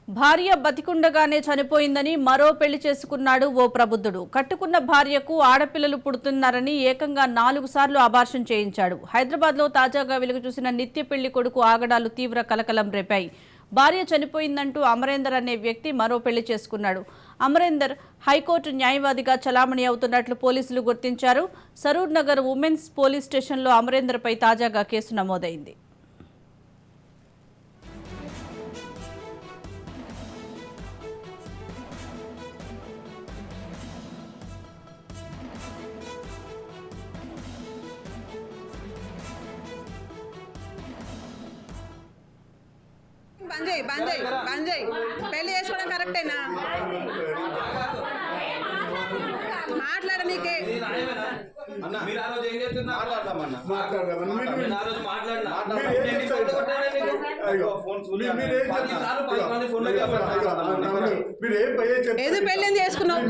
భార్య బతికుండగానే చనిపోయిందని మరో పెళ్లి చేసుకున్నాడు ఓ ప్రబుద్ధుడు. కట్టుకున్న భార్యకు ఆడపిల్లలు పుడుతున్నారని ఏకంగా 4 సార్లు అబార్షన్ చేయించాడు. హైదరాబాద్లో తాజాగా వెలుగు చూసిన నిత్య పెళ్లి కొడుకు ఆగడాలు తీవ్ర కలకలం రేపాయి. భార్య చనిపోయిందంటూ అమరేందర్ అనే వ్యక్తి మరో పెళ్లి చేసుకున్నాడు. అమరేందర్ హైకోర్టు న్యాయవాదిగా చలామణి అవుతున్నట్లు పోలీసులు గుర్తించారు. సరూర్ నగర్ ఉమెన్స్ పోలీస్ స్టేషన్లో అమరేందర్పై తాజాగా కేసు నమోదైంది. బంద్ చేయి పెళ్లి చేసుకోవడం కరెక్టేనా? మాట్లాడ నీకే ఏది పెళ్ళి చేసుకున్నావు?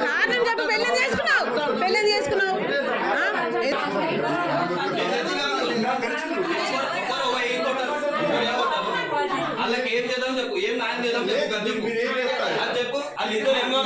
కారణం చెప్పి పెళ్ళి చేసుకున్నావు. వాళ్ళకి ఏం చేద్దాం చెప్పు, ఏం న్యాయం చేద్దాం చెప్పు, అది చెప్పు. వాళ్ళు ఇద్దరు ఏమో